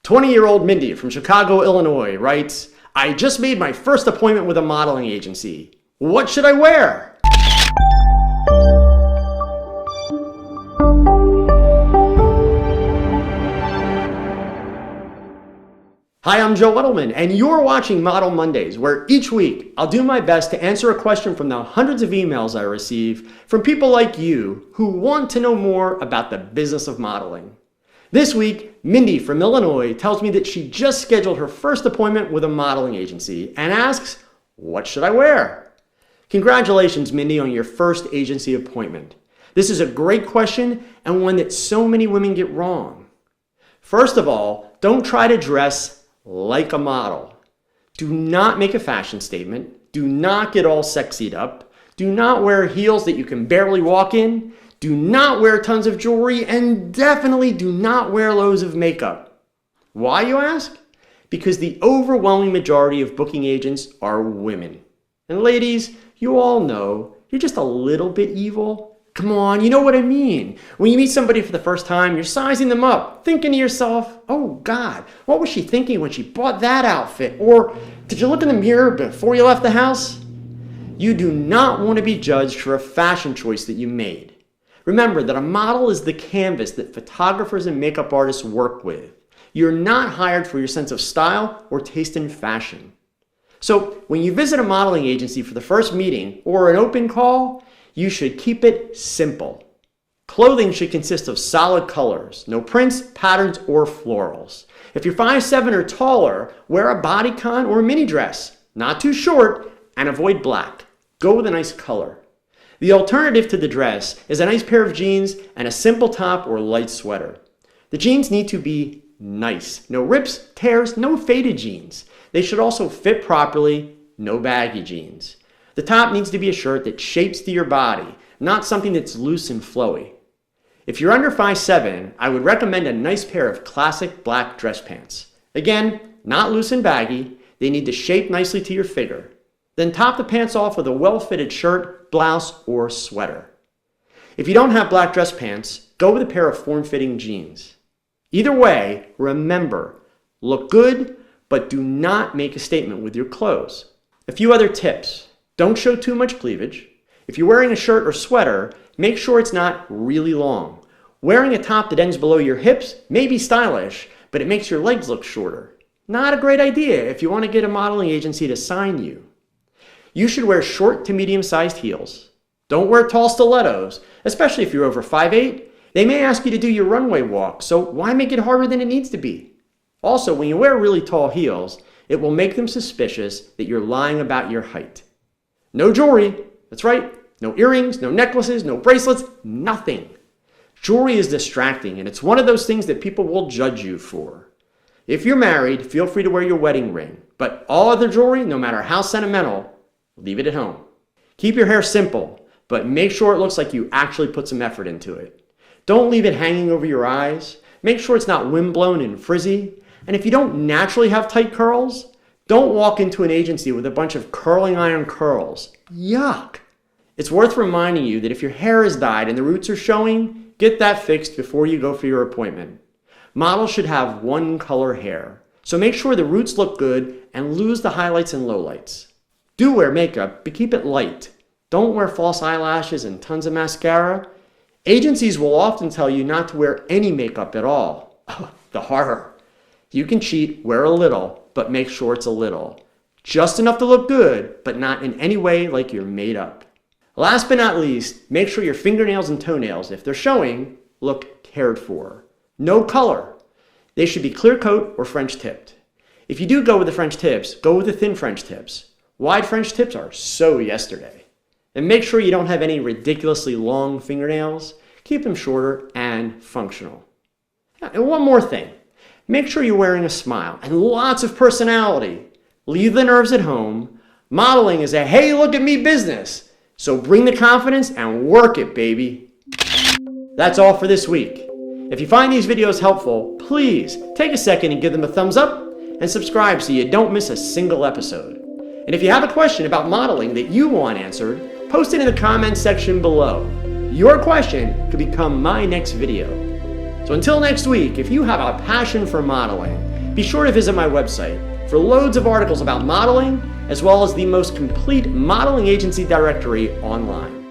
20-year-old Mindy from Chicago, Illinois writes, I just made my first appointment with a modeling agency. What should I wear? Hi, I'm Joe Edelman, and you're watching Model Mondays, where each week I'll do my best to answer a question from the hundreds of emails I receive from people like you who want to know more about the business of modeling. This week, Mindy from Illinois tells me that she just scheduled her first appointment with a modeling agency and asks, what should I wear? Congratulations, Mindy, on your first agency appointment. This is a great question and one that so many women get wrong. First of all, don't try to dress like a model. Do not make a fashion statement. Do not get all sexied up. Do not wear heels that you can barely walk in. Do not wear tons of jewelry, and definitely do not wear loads of makeup. Why, you ask? Because the overwhelming majority of booking agents are women. And ladies, you all know you're just a little bit evil. Come on, you know what I mean. When you meet somebody for the first time, you're sizing them up, thinking to yourself, oh God, what was she thinking when she bought that outfit? Or did you look in the mirror before you left the house? You do not want to be judged for a fashion choice that you made. Remember that a model is the canvas that photographers and makeup artists work with. You're not hired for your sense of style or taste in fashion. So when you visit a modeling agency for the first meeting or an open call, you should keep it simple. Clothing should consist of solid colors, no prints, patterns, or florals. If you're 5'7" or taller, wear a bodycon or a mini dress, not too short, and avoid black. Go with a nice color. The alternative to the dress is a nice pair of jeans and a simple top or light sweater. The jeans need to be nice. No rips, tears, no faded jeans. They should also fit properly, no baggy jeans. The top needs to be a shirt that shapes to your body, not something that's loose and flowy. If you're under 5'7", I would recommend a nice pair of classic black dress pants. Again, not loose and baggy. They need to shape nicely to your figure. Then top the pants off with a well-fitted shirt, blouse, or sweater. If you don't have black dress pants, go with a pair of form-fitting jeans. Either way, remember, look good, but do not make a statement with your clothes. A few other tips. Don't show too much cleavage. If you're wearing a shirt or sweater, make sure it's not really long. Wearing a top that ends below your hips may be stylish, but it makes your legs look shorter. Not a great idea if you want to get a modeling agency to sign you. You should wear short to medium-sized heels. Don't wear tall stilettos, especially if you're over 5'8". They may ask you to do your runway walk, so why make it harder than it needs to be? Also, when you wear really tall heels, it will make them suspicious that you're lying about your height. No jewelry, that's right, no earrings, no necklaces, no bracelets, nothing. Jewelry is distracting, and it's one of those things that people will judge you for. If you're married, feel free to wear your wedding ring, but all other jewelry, no matter how sentimental, leave it at home. Keep your hair simple, but make sure it looks like you actually put some effort into it. Don't leave it hanging over your eyes. Make sure it's not windblown and frizzy. And if you don't naturally have tight curls, don't walk into an agency with a bunch of curling iron curls. Yuck! It's worth reminding you that if your hair is dyed and the roots are showing, get that fixed before you go for your appointment. Models should have one color hair, so make sure the roots look good and lose the highlights and lowlights. Do wear makeup, but keep it light. Don't wear false eyelashes and tons of mascara. Agencies will often tell you not to wear any makeup at all. Oh, the horror. You can cheat, wear a little, but make sure it's a little. Just enough to look good, but not in any way like you're made up. Last but not least, make sure your fingernails and toenails, if they're showing, look cared for. No color. They should be clear coat or French tipped. If you do go with the French tips, go with the thin French tips. Wide French tips are so yesterday. And make sure you don't have any ridiculously long fingernails. Keep them shorter and functional. And one more thing. Make sure you're wearing a smile and lots of personality. Leave the nerves at home. Modeling is a hey, look at me business. So bring the confidence and work it, baby. That's all for this week. If you find these videos helpful, please take a second and give them a thumbs up and subscribe so you don't miss a single episode. And if you have a question about modeling that you want answered, post it in the comments section below. Your question could become my next video. So until next week, if you have a passion for modeling Be sure to visit my website for loads of articles about modeling, as well as the most complete modeling agency directory online.